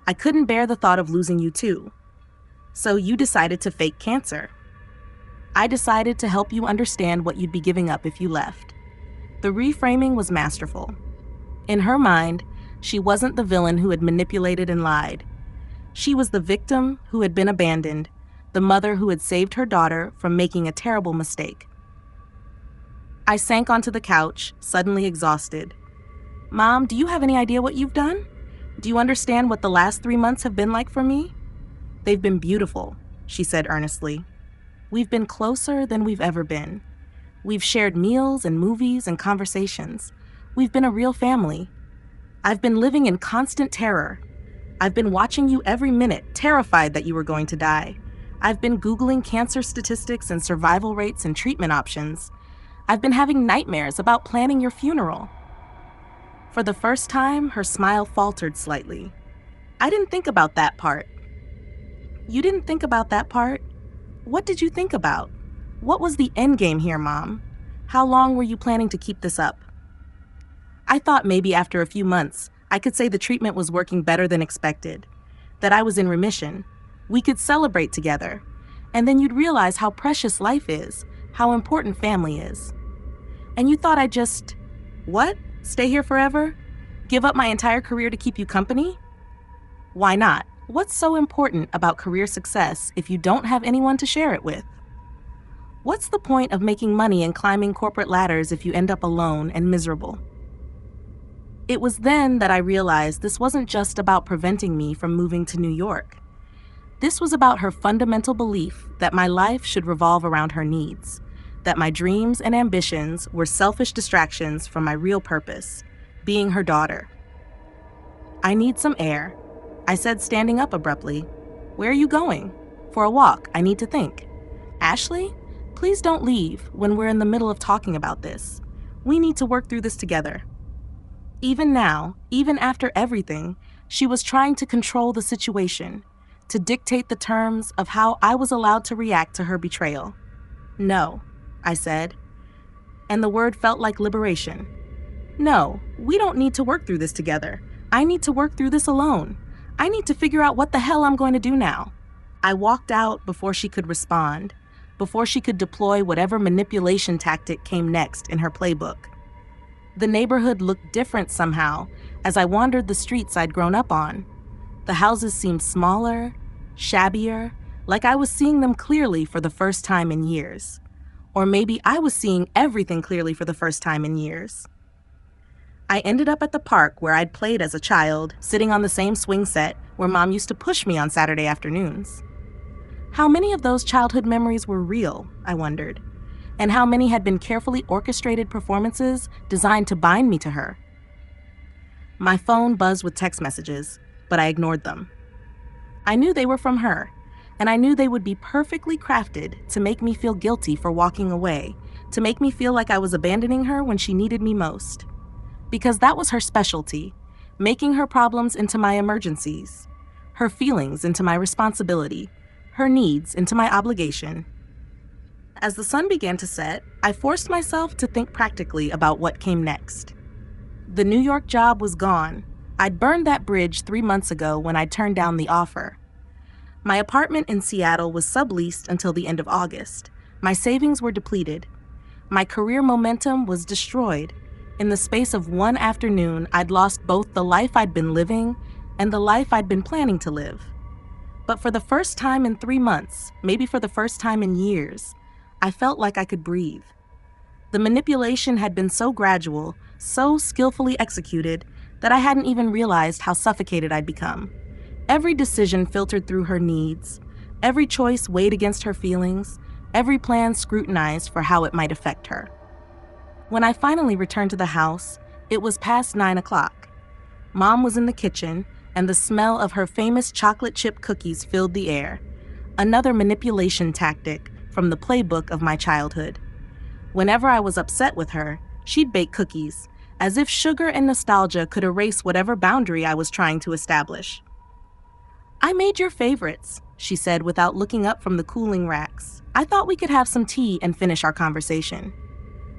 I couldn't bear the thought of losing you too. So you decided to fake cancer. I decided to help you understand what you'd be giving up if you left. The reframing was masterful. In her mind, she wasn't the villain who had manipulated and lied. She was the victim who had been abandoned, the mother who had saved her daughter from making a terrible mistake. I sank onto the couch, suddenly exhausted. Mom, do you have any idea what you've done? Do you understand what the last 3 months have been like for me? They've been beautiful, she said earnestly. We've been closer than we've ever been. We've shared meals and movies and conversations. We've been a real family. I've been living in constant terror. I've been watching you every minute, terrified that you were going to die. I've been Googling cancer statistics and survival rates and treatment options. I've been having nightmares about planning your funeral. For the first time, her smile faltered slightly. I didn't think about that part. You didn't think about that part? What did you think about? What was the end game here, Mom? How long were you planning to keep this up? I thought maybe after a few months, I could say the treatment was working better than expected, that I was in remission. We could celebrate together, and then you'd realize how precious life is, how important family is. And you thought I'd just, what? Stay here forever? Give up my entire career to keep you company? Why not? What's so important about career success if you don't have anyone to share it with? What's the point of making money and climbing corporate ladders if you end up alone and miserable? It was then that I realized this wasn't just about preventing me from moving to New York. This was about her fundamental belief that my life should revolve around her needs, that my dreams and ambitions were selfish distractions from my real purpose, being her daughter. I need some air, I said, standing up abruptly. Where are you going? For a walk, I need to think. Ashley, please don't leave when we're in the middle of talking about this. We need to work through this together. Even now, even after everything, she was trying to control the situation, to dictate the terms of how I was allowed to react to her betrayal. No, I said, and the word felt like liberation. No, we don't need to work through this together. I need to work through this alone. I need to figure out what the hell I'm going to do now. I walked out before she could respond, before she could deploy whatever manipulation tactic came next in her playbook. The neighborhood looked different somehow as I wandered the streets I'd grown up on. The houses seemed smaller, shabbier, like I was seeing them clearly for the first time in years. Or maybe I was seeing everything clearly for the first time in years. I ended up at the park where I'd played as a child, sitting on the same swing set where Mom used to push me on Saturday afternoons. How many of those childhood memories were real, I wondered, and how many had been carefully orchestrated performances designed to bind me to her? My phone buzzed with text messages, but I ignored them. I knew they were from her, and I knew they would be perfectly crafted to make me feel guilty for walking away, to make me feel like I was abandoning her when she needed me most. Because that was her specialty, making her problems into my emergencies, her feelings into my responsibility, her needs into my obligation. As the sun began to set, I forced myself to think practically about what came next. The New York job was gone. I'd burned that bridge 3 months ago when I turned down the offer. My apartment in Seattle was subleased until the end of August. My savings were depleted. My career momentum was destroyed. In the space of one afternoon, I'd lost both the life I'd been living and the life I'd been planning to live. But for the first time in 3 months, maybe for the first time in years, I felt like I could breathe. The manipulation had been so gradual, so skillfully executed, that I hadn't even realized how suffocated I'd become. Every decision filtered through her needs, every choice weighed against her feelings, every plan scrutinized for how it might affect her. When I finally returned to the house, it was past 9 o'clock. Mom was in the kitchen, and the smell of her famous chocolate chip cookies filled the air, another manipulation tactic from the playbook of my childhood. Whenever I was upset with her, she'd bake cookies, as if sugar and nostalgia could erase whatever boundary I was trying to establish. "I made your favorites," she said without looking up from the cooling racks. "I thought we could have some tea and finish our conversation."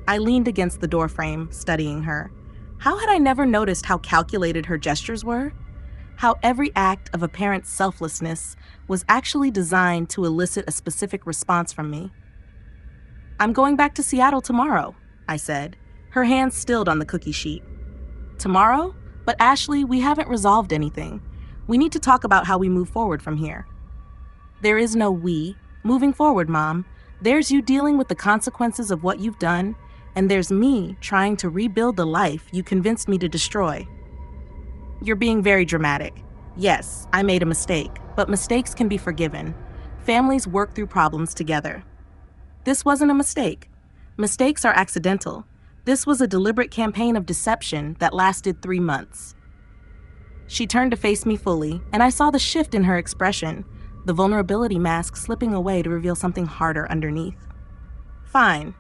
I leaned against the doorframe, studying her. How had I never noticed how calculated her gestures were? How every act of apparent selflessness was actually designed to elicit a specific response from me. "I'm going back to Seattle tomorrow," I said, her hand stilled on the cookie sheet. "Tomorrow? But Ashley, we haven't resolved anything. We need to talk about how we move forward from here." "There is no we. Moving forward, Mom. There's you dealing with the consequences of what you've done, and there's me trying to rebuild the life you convinced me to destroy." "You're being very dramatic. Yes, I made a mistake, but mistakes can be forgiven. Families work through problems together." "This wasn't a mistake. Mistakes are accidental. This was a deliberate campaign of deception that lasted 3 months. She turned to face me fully, and I saw the shift in her expression, the vulnerability mask slipping away to reveal something harder underneath. "Fine.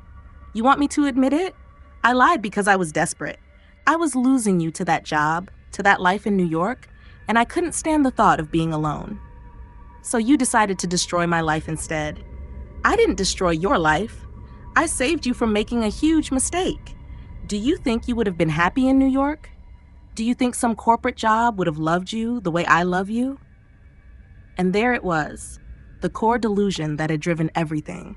You want me to admit it? I lied because I was desperate. I was losing you to that job, to that life in New York, and I couldn't stand the thought of being alone. So you decided to destroy my life instead. I didn't destroy your life. I saved you from making a huge mistake. Do you think you would have been happy in New York? Do you think some corporate job would have loved you the way I love you?" And there it was, the core delusion that had driven everything.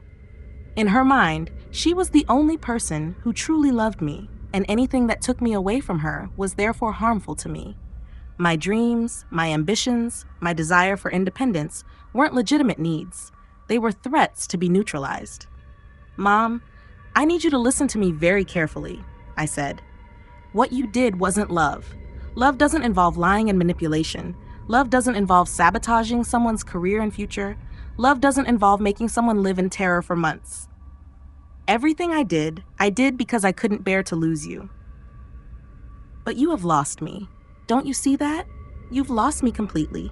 In her mind, she was the only person who truly loved me, and anything that took me away from her was therefore harmful to me. My dreams, my ambitions, my desire for independence weren't legitimate needs. They were threats to be neutralized. "Mom, I need you to listen to me very carefully," I said. "What you did wasn't love. Love doesn't involve lying and manipulation. Love doesn't involve sabotaging someone's career and future. Love doesn't involve making someone live in terror for months. Everything I did because I couldn't bear to lose you. But you have lost me. Don't you see that? You've lost me completely."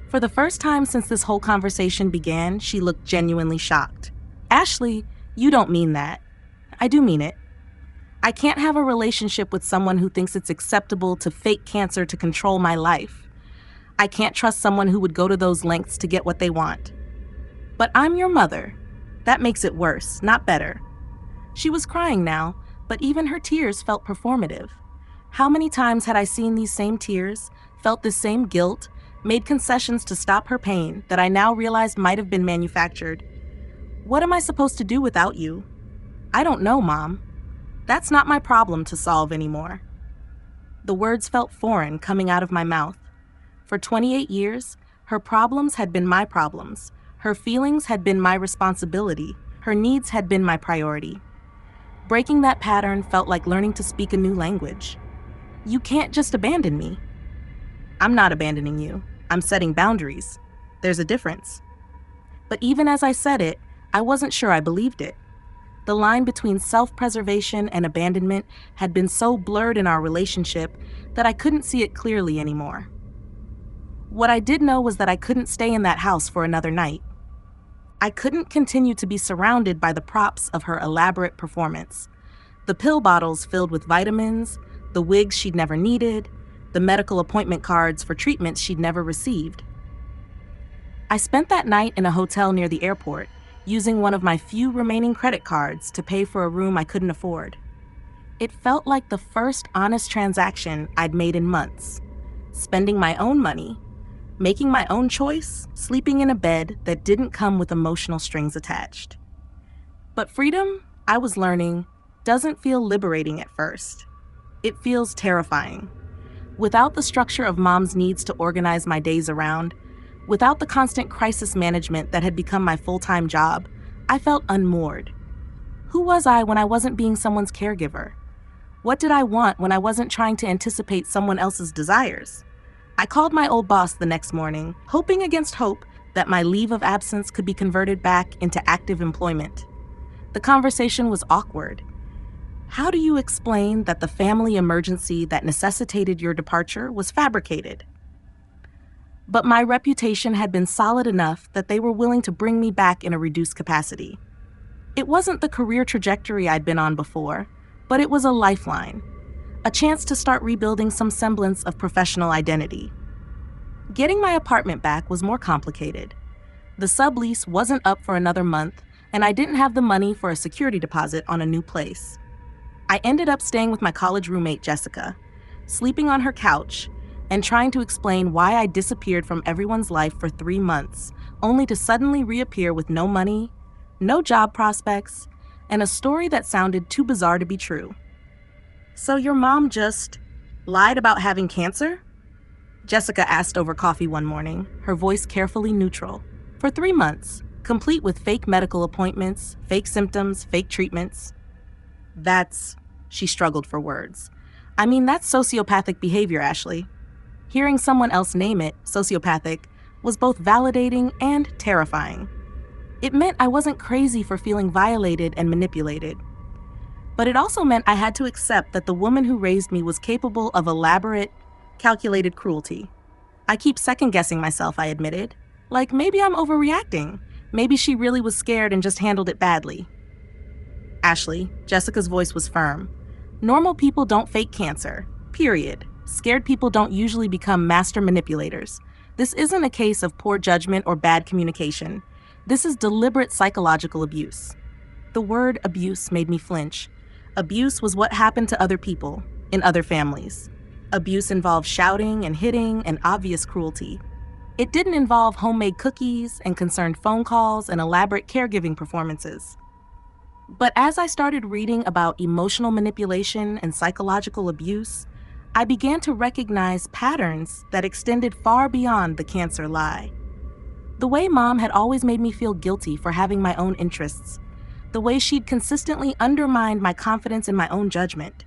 For the first time since this whole conversation began, she looked genuinely shocked. "Ashley, you don't mean that." "I do mean it. I can't have a relationship with someone who thinks it's acceptable to fake cancer to control my life. I can't trust someone who would go to those lengths to get what they want. But I'm your mother. That makes it worse, not better." She was crying now, but even her tears felt performative. How many times had I seen these same tears, felt this same guilt, made concessions to stop her pain that I now realized might have been manufactured? "What am I supposed to do without you?" "I don't know, Mom. That's not my problem to solve anymore." The words felt foreign coming out of my mouth. For 28 years, her problems had been my problems. Her feelings had been my responsibility. Her needs had been my priority. Breaking that pattern felt like learning to speak a new language. "You can't just abandon me." "I'm not abandoning you. I'm setting boundaries. There's a difference." But even as I said it, I wasn't sure I believed it. The line between self-preservation and abandonment had been so blurred in our relationship that I couldn't see it clearly anymore. What I did know was that I couldn't stay in that house for another night. I couldn't continue to be surrounded by the props of her elaborate performance. The pill bottles filled with vitamins, the wigs she'd never needed, the medical appointment cards for treatments she'd never received. I spent that night in a hotel near the airport, using one of my few remaining credit cards to pay for a room I couldn't afford. It felt like the first honest transaction I'd made in months. Spending my own money, making my own choice, sleeping in a bed that didn't come with emotional strings attached. But freedom, I was learning, doesn't feel liberating at first. It feels terrifying. Without the structure of mom's needs to organize my days around, without the constant crisis management that had become my full-time job, I felt unmoored. Who was I when I wasn't being someone's caregiver? What did I want when I wasn't trying to anticipate someone else's desires? I called my old boss the next morning, hoping against hope that my leave of absence could be converted back into active employment. The conversation was awkward. How do you explain that the family emergency that necessitated your departure was fabricated? But my reputation had been solid enough that they were willing to bring me back in a reduced capacity. It wasn't the career trajectory I'd been on before, but it was a lifeline, a chance to start rebuilding some semblance of professional identity. Getting my apartment back was more complicated. The sublease wasn't up for another month, and I didn't have the money for a security deposit on a new place. I ended up staying with my college roommate, Jessica, sleeping on her couch and trying to explain why I disappeared from everyone's life for 3 months, only to suddenly reappear with no money, no job prospects, and a story that sounded too bizarre to be true. "So your mom just lied about having cancer?" Jessica asked over coffee one morning, her voice carefully neutral. "For 3 months, complete with fake medical appointments, fake symptoms, fake treatments." She struggled for words. "I mean, that's sociopathic behavior, Ashley." Hearing someone else name it, sociopathic, was both validating and terrifying. It meant I wasn't crazy for feeling violated and manipulated. But it also meant I had to accept that the woman who raised me was capable of elaborate, calculated cruelty. I keep second-guessing myself, I admitted. Like, maybe I'm overreacting. Maybe she really was scared and just handled it badly. "Ashley," Jessica's voice was firm. "Normal people don't fake cancer. Period. Scared people don't usually become master manipulators. This isn't a case of poor judgment or bad communication. This is deliberate psychological abuse." The word abuse made me flinch. Abuse was what happened to other people, in other families. Abuse involved shouting and hitting and obvious cruelty. It didn't involve homemade cookies and concerned phone calls and elaborate caregiving performances. But as I started reading about emotional manipulation and psychological abuse, I began to recognize patterns that extended far beyond the cancer lie. The way Mom had always made me feel guilty for having my own interests. The way she'd consistently undermined my confidence in my own judgment.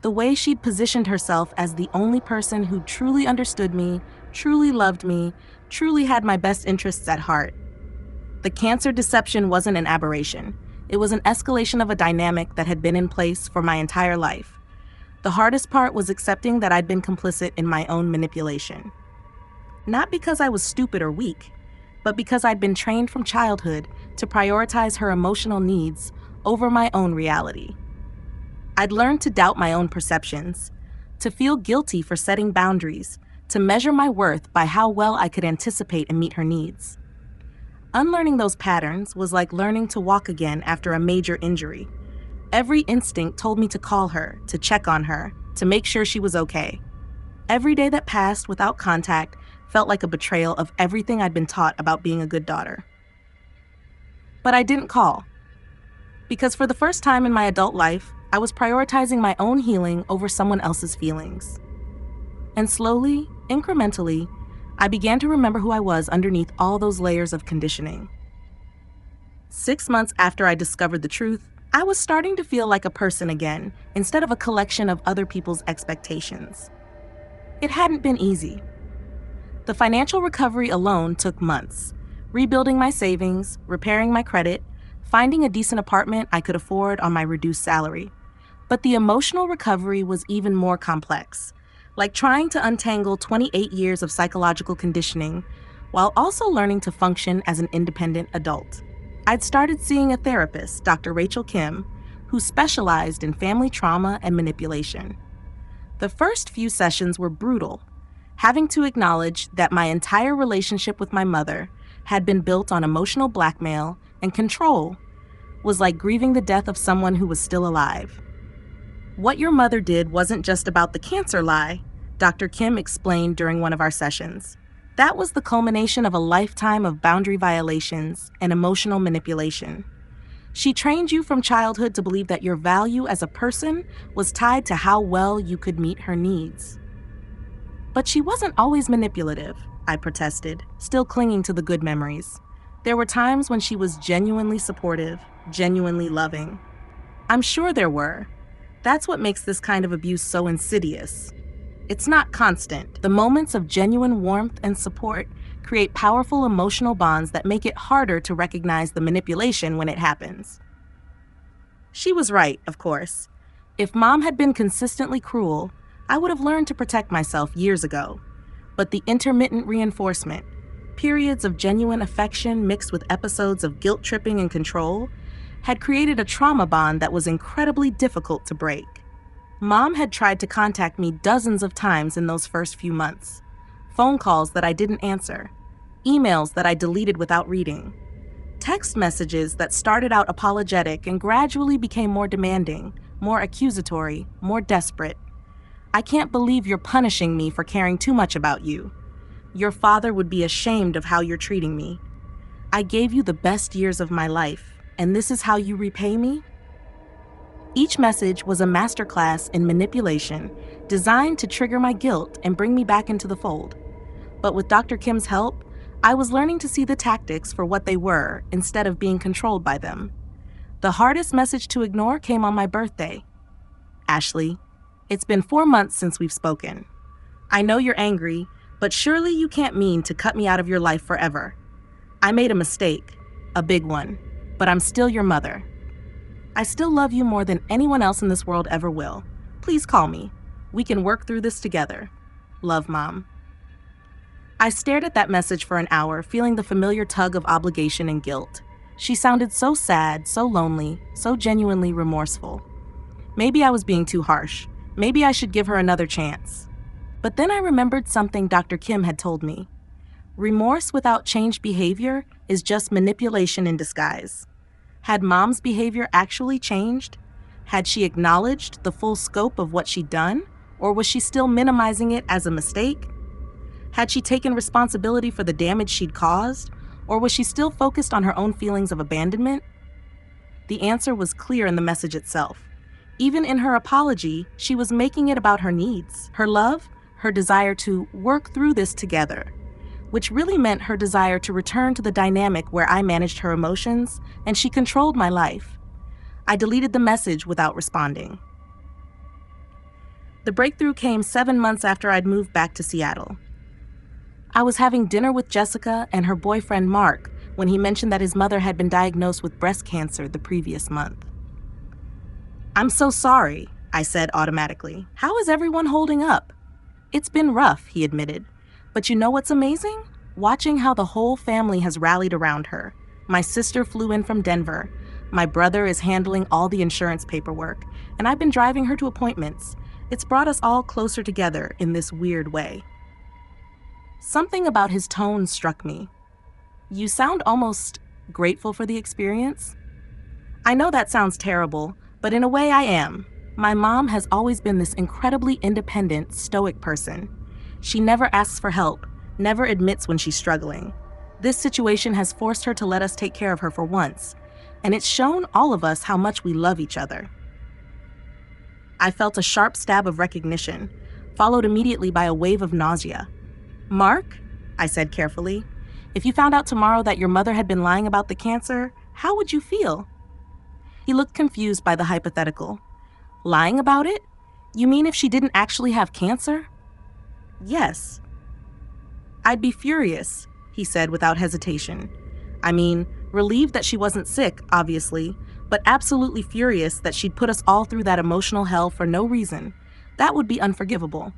The way she'd positioned herself as the only person who truly understood me, truly loved me, truly had my best interests at heart. The cancer deception wasn't an aberration. It was an escalation of a dynamic that had been in place for my entire life. The hardest part was accepting that I'd been complicit in my own manipulation. Not because I was stupid or weak, but because I'd been trained from childhood to prioritize her emotional needs over my own reality. I'd learned to doubt my own perceptions, to feel guilty for setting boundaries, to measure my worth by how well I could anticipate and meet her needs. Unlearning those patterns was like learning to walk again after a major injury. Every instinct told me to call her, to check on her, to make sure she was okay. Every day that passed without contact felt like a betrayal of everything I'd been taught about being a good daughter. But I didn't call. Because for the first time in my adult life, I was prioritizing my own healing over someone else's feelings. And slowly, incrementally, I began to remember who I was underneath all those layers of conditioning. 6 months after I discovered the truth, I was starting to feel like a person again, instead of a collection of other people's expectations. It hadn't been easy. The financial recovery alone took months. Rebuilding my savings, repairing my credit, finding a decent apartment I could afford on my reduced salary. But the emotional recovery was even more complex, like trying to untangle 28 years of psychological conditioning while also learning to function as an independent adult. I'd started seeing a therapist, Dr. Rachel Kim, who specialized in family trauma and manipulation. The first few sessions were brutal, having to acknowledge that my entire relationship with my mother had been built on emotional blackmail and control was like grieving the death of someone who was still alive. What your mother did wasn't just about the cancer lie, Dr. Kim explained during one of our sessions. That was the culmination of a lifetime of boundary violations and emotional manipulation. She trained you from childhood to believe that your value as a person was tied to how well you could meet her needs. But she wasn't always manipulative, I protested, still clinging to the good memories. There were times when she was genuinely supportive, genuinely loving. I'm sure there were. That's what makes this kind of abuse so insidious. It's not constant. The moments of genuine warmth and support create powerful emotional bonds that make it harder to recognize the manipulation when it happens. She was right, of course. If Mom had been consistently cruel, I would have learned to protect myself years ago. But the intermittent reinforcement, periods of genuine affection mixed with episodes of guilt-tripping and control, had created a trauma bond that was incredibly difficult to break. Mom had tried to contact me dozens of times in those first few months. Phone calls that I didn't answer, emails that I deleted without reading, text messages that started out apologetic and gradually became more demanding, more accusatory, more desperate. I can't believe you're punishing me for caring too much about you. Your father would be ashamed of how you're treating me. I gave you the best years of my life, and this is how you repay me? Each message was a masterclass in manipulation, designed to trigger my guilt and bring me back into the fold. But with Dr. Kim's help, I was learning to see the tactics for what they were instead of being controlled by them. The hardest message to ignore came on my birthday. Ashley, it's been 4 months since we've spoken. I know you're angry, but surely you can't mean to cut me out of your life forever. I made a mistake, a big one, but I'm still your mother. I still love you more than anyone else in this world ever will. Please call me. We can work through this together. Love, Mom. I stared at that message for an hour, feeling the familiar tug of obligation and guilt. She sounded so sad, so lonely, so genuinely remorseful. Maybe I was being too harsh. Maybe I should give her another chance. But then I remembered something Dr. Kim had told me. Remorse without changed behavior is just manipulation in disguise. Had Mom's behavior actually changed? Had she acknowledged the full scope of what she'd done, or was she still minimizing it as a mistake? Had she taken responsibility for the damage she'd caused, or was she still focused on her own feelings of abandonment? The answer was clear in the message itself. Even in her apology, she was making it about her needs, her love, her desire to work through this together, which really meant her desire to return to the dynamic where I managed her emotions and she controlled my life. I deleted the message without responding. The breakthrough came 7 months after I'd moved back to Seattle. I was having dinner with Jessica and her boyfriend Mark when he mentioned that his mother had been diagnosed with breast cancer the previous month. I'm so sorry, I said automatically. How is everyone holding up? It's been rough, he admitted. But you know what's amazing? Watching how the whole family has rallied around her. My sister flew in from Denver. My brother is handling all the insurance paperwork, and I've been driving her to appointments. It's brought us all closer together in this weird way. Something about his tone struck me. You sound almost grateful for the experience? I know that sounds terrible, but in a way I am. My mom has always been this incredibly independent, stoic person. She never asks for help, never admits when she's struggling. This situation has forced her to let us take care of her for once, and it's shown all of us how much we love each other. I felt a sharp stab of recognition, followed immediately by a wave of nausea. Mark, I said carefully, if you found out tomorrow that your mother had been lying about the cancer, how would you feel? He looked confused by the hypothetical. Lying about it? You mean if she didn't actually have cancer? Yes. I'd be furious, he said without hesitation. I mean, relieved that she wasn't sick, obviously, but absolutely furious that she'd put us all through that emotional hell for no reason. That would be unforgivable.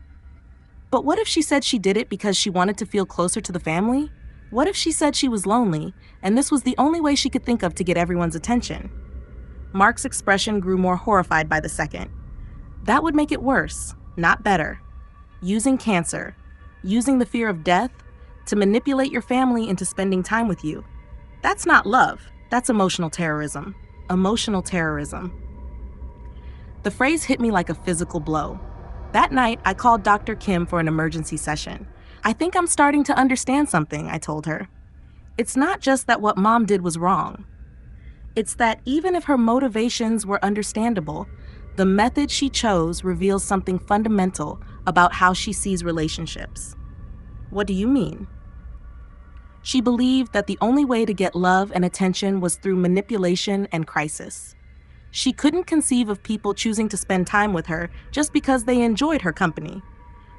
But what if she said she did it because she wanted to feel closer to the family? What if she said she was lonely, and this was the only way she could think of to get everyone's attention? Mark's expression grew more horrified by the second. That would make it worse, not better. Using cancer, using the fear of death, to manipulate your family into spending time with you. That's not love. That's emotional terrorism. Emotional terrorism. The phrase hit me like a physical blow. That night, I called Dr. Kim for an emergency session. I think I'm starting to understand something, I told her. It's not just that what Mom did was wrong. It's that even if her motivations were understandable, the method she chose reveals something fundamental about how she sees relationships. What do you mean? She believed that the only way to get love and attention was through manipulation and crisis. She couldn't conceive of people choosing to spend time with her just because they enjoyed her company.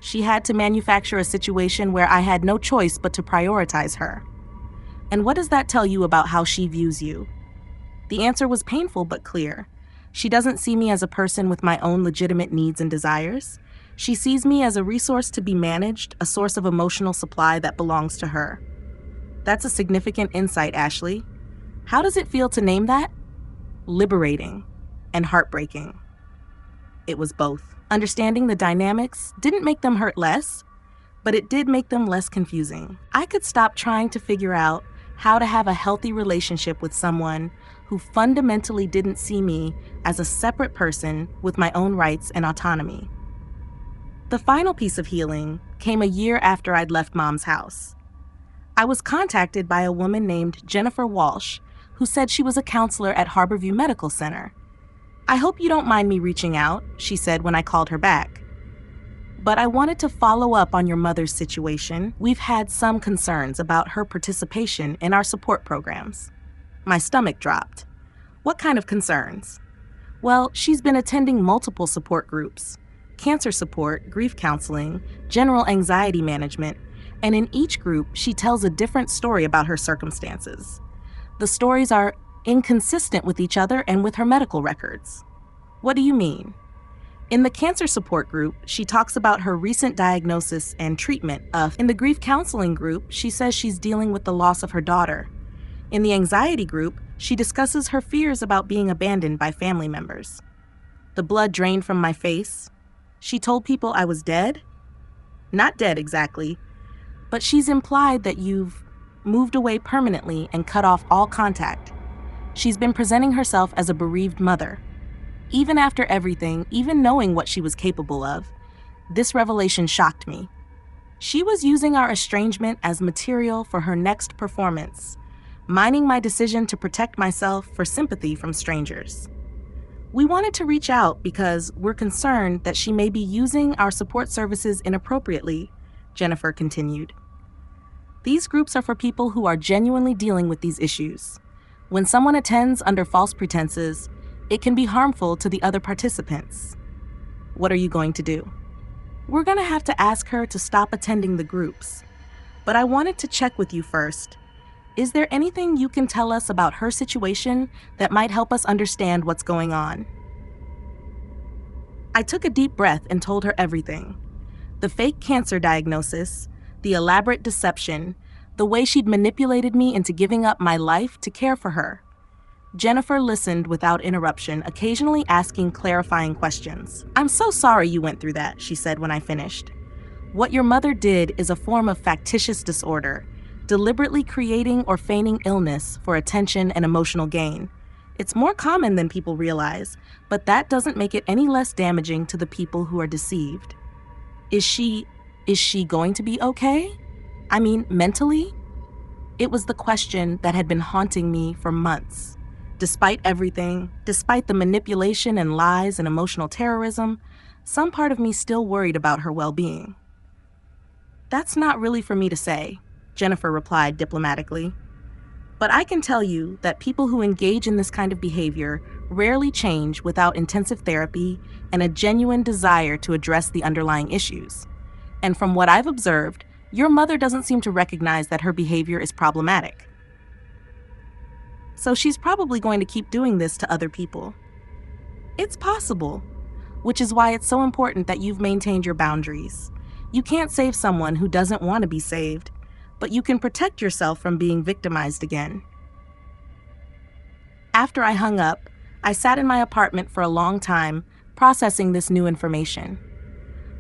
She had to manufacture a situation where I had no choice but to prioritize her. And what does that tell you about how she views you? The answer was painful but clear. She doesn't see me as a person with my own legitimate needs and desires. She sees me as a resource to be managed, a source of emotional supply that belongs to her. That's a significant insight, Ashley. How does it feel to name that? Liberating and heartbreaking. It was both. Understanding the dynamics didn't make them hurt less, but it did make them less confusing. I could stop trying to figure out how to have a healthy relationship with someone who fundamentally didn't see me as a separate person with my own rights and autonomy. The final piece of healing came a year after I'd left Mom's house. I was contacted by a woman named Jennifer Walsh, who said she was a counselor at Harborview Medical Center. I hope you don't mind me reaching out, she said when I called her back. But I wanted to follow up on your mother's situation. We've had some concerns about her participation in our support programs. My stomach dropped. What kind of concerns? Well, she's been attending multiple support groups: cancer support, grief counseling, general anxiety management, and in each group, she tells a different story about her circumstances. The stories are inconsistent with each other and with her medical records. What do you mean? In the cancer support group, she talks about her recent diagnosis and treatment. In the grief counseling group, she says she's dealing with the loss of her daughter. In the anxiety group, she discusses her fears about being abandoned by family members. The blood drained from my face. She told people I was dead? Not dead exactly, but she's implied that you've moved away permanently and cut off all contact. She's been presenting herself as a bereaved mother. Even after everything, even knowing what she was capable of, this revelation shocked me. She was using our estrangement as material for her next performance, mining my decision to protect myself for sympathy from strangers. We wanted to reach out because we're concerned that she may be using our support services inappropriately, Jennifer continued. These groups are for people who are genuinely dealing with these issues. When someone attends under false pretenses, it can be harmful to the other participants. What are you going to do? We're going to have to ask her to stop attending the groups. But I wanted to check with you first. Is there anything you can tell us about her situation that might help us understand what's going on? I took a deep breath and told her everything. The fake cancer diagnosis, the elaborate deception, the way she'd manipulated me into giving up my life to care for her. Jennifer listened without interruption, occasionally asking clarifying questions. I'm so sorry you went through that, she said when I finished. What your mother did is a form of factitious disorder, deliberately creating or feigning illness for attention and emotional gain. It's more common than people realize, but that doesn't make it any less damaging to the people who are deceived. Is she going to be okay? I mean, mentally? It was the question that had been haunting me for months. Despite everything, despite the manipulation and lies and emotional terrorism, some part of me still worried about her well-being. That's not really for me to say, Jennifer replied diplomatically. But I can tell you that people who engage in this kind of behavior rarely change without intensive therapy and a genuine desire to address the underlying issues. And from what I've observed, your mother doesn't seem to recognize that her behavior is problematic. So she's probably going to keep doing this to other people. It's possible, which is why it's so important that you've maintained your boundaries. You can't save someone who doesn't want to be saved, but you can protect yourself from being victimized again. After I hung up, I sat in my apartment for a long time, processing this new information.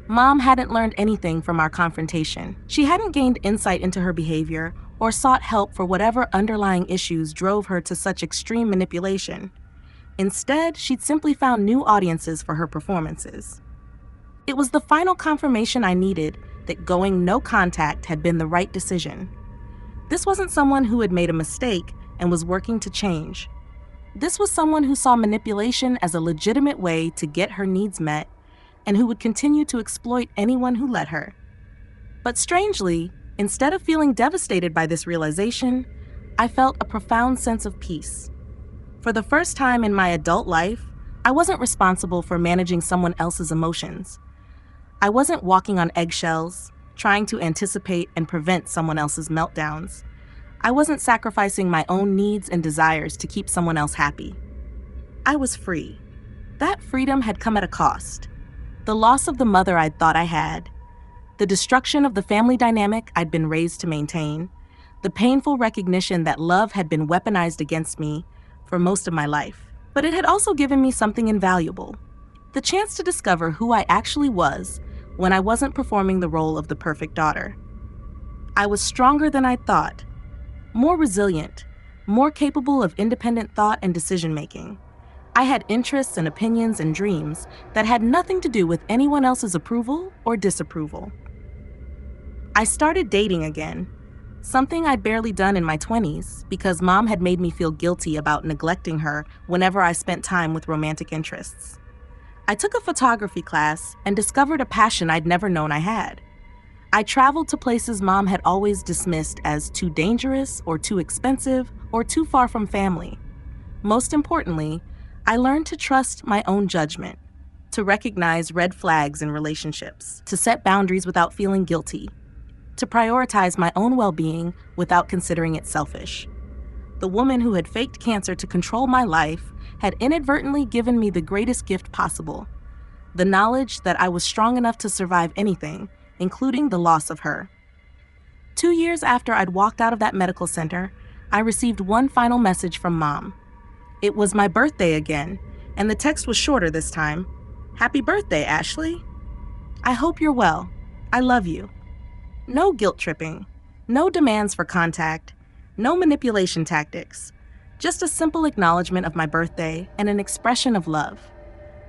Mom hadn't learned anything from our confrontation. She hadn't gained insight into her behavior or sought help for whatever underlying issues drove her to such extreme manipulation. Instead, she'd simply found new audiences for her performances. It was the final confirmation I needed that going no contact had been the right decision. This wasn't someone who had made a mistake and was working to change. This was someone who saw manipulation as a legitimate way to get her needs met and who would continue to exploit anyone who let her. But strangely, instead of feeling devastated by this realization, I felt a profound sense of peace. For the first time in my adult life, I wasn't responsible for managing someone else's emotions. I wasn't walking on eggshells, trying to anticipate and prevent someone else's meltdowns. I wasn't sacrificing my own needs and desires to keep someone else happy. I was free. That freedom had come at a cost. The loss of the mother I'd thought I had, the destruction of the family dynamic I'd been raised to maintain, the painful recognition that love had been weaponized against me for most of my life. But it had also given me something invaluable, the chance to discover who I actually was when I wasn't performing the role of the perfect daughter. I was stronger than I thought, more resilient, more capable of independent thought and decision-making. I had interests and opinions and dreams that had nothing to do with anyone else's approval or disapproval. I started dating again, something I'd barely done in my 20s because Mom had made me feel guilty about neglecting her whenever I spent time with romantic interests. I took a photography class and discovered a passion I'd never known I had. I traveled to places Mom had always dismissed as too dangerous or too expensive or too far from family. Most importantly, I learned to trust my own judgment, to recognize red flags in relationships, to set boundaries without feeling guilty, to prioritize my own well-being without considering it selfish. The woman who had faked cancer to control my life had inadvertently given me the greatest gift possible, the knowledge that I was strong enough to survive anything, including the loss of her. 2 years after I'd walked out of that medical center, I received one final message from Mom. It was my birthday again, and the text was shorter this time. "Happy birthday, Ashley. I hope you're well. I love you." No guilt tripping, no demands for contact, no manipulation tactics, just a simple acknowledgement of my birthday and an expression of love.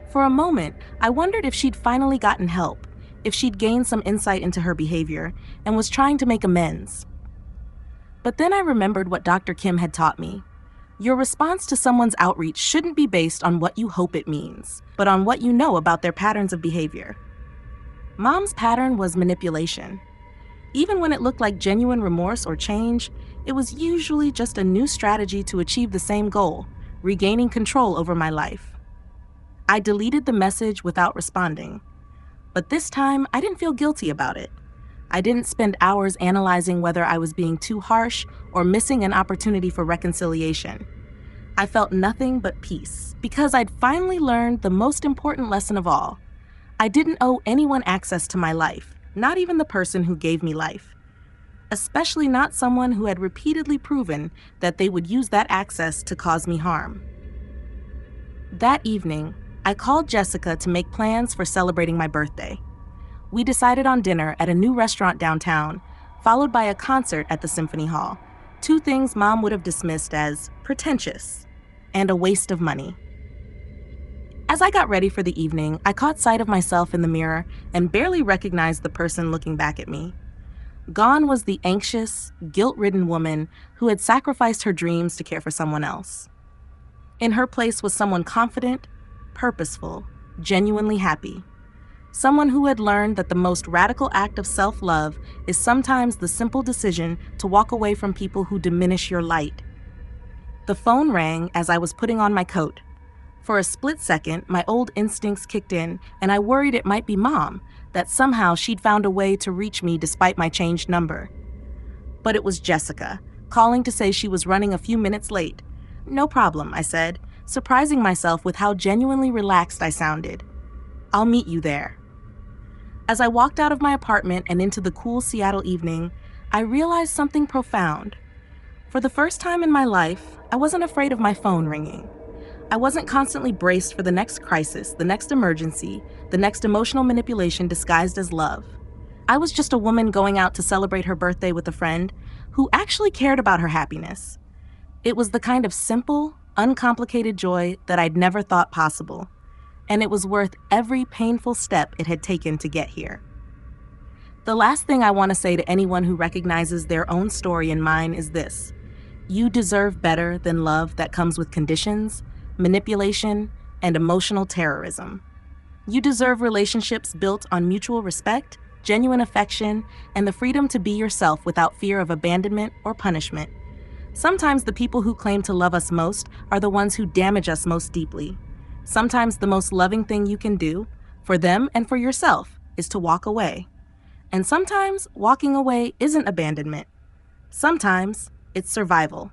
For a moment, I wondered if she'd finally gotten help, if she'd gained some insight into her behavior and was trying to make amends. But then I remembered what Dr. Kim had taught me. Your response to someone's outreach shouldn't be based on what you hope it means, but on what you know about their patterns of behavior. Mom's pattern was manipulation. Even when it looked like genuine remorse or change, it was usually just a new strategy to achieve the same goal, regaining control over my life. I deleted the message without responding. But this time, I didn't feel guilty about it. I didn't spend hours analyzing whether I was being too harsh or missing an opportunity for reconciliation. I felt nothing but peace, because I'd finally learned the most important lesson of all. I didn't owe anyone access to my life, not even the person who gave me life. Especially not someone who had repeatedly proven that they would use that access to cause me harm. That evening, I called Jessica to make plans for celebrating my birthday. We decided on dinner at a new restaurant downtown, followed by a concert at the Symphony Hall, 2 things Mom would have dismissed as pretentious and a waste of money. As I got ready for the evening, I caught sight of myself in the mirror and barely recognized the person looking back at me. Gone was the anxious, guilt-ridden woman who had sacrificed her dreams to care for someone else. In her place was someone confident, purposeful, genuinely happy. Someone who had learned that the most radical act of self-love is sometimes the simple decision to walk away from people who diminish your light. The phone rang as I was putting on my coat. For a split second, my old instincts kicked in, and I worried it might be Mom, that somehow she'd found a way to reach me despite my changed number. But it was Jessica, calling to say she was running a few minutes late. "No problem," I said, surprising myself with how genuinely relaxed I sounded. "I'll meet you there." As I walked out of my apartment and into the cool Seattle evening, I realized something profound. For the first time in my life, I wasn't afraid of my phone ringing. I wasn't constantly braced for the next crisis, the next emergency, the next emotional manipulation disguised as love. I was just a woman going out to celebrate her birthday with a friend who actually cared about her happiness. It was the kind of simple, uncomplicated joy that I'd never thought possible. And it was worth every painful step it had taken to get here. The last thing I want to say to anyone who recognizes their own story in mine is this: you deserve better than love that comes with conditions, manipulation, and emotional terrorism. You deserve relationships built on mutual respect, genuine affection, and the freedom to be yourself without fear of abandonment or punishment. Sometimes the people who claim to love us most are the ones who damage us most deeply. Sometimes the most loving thing you can do, for them and for yourself, is to walk away. And sometimes walking away isn't abandonment. Sometimes it's survival.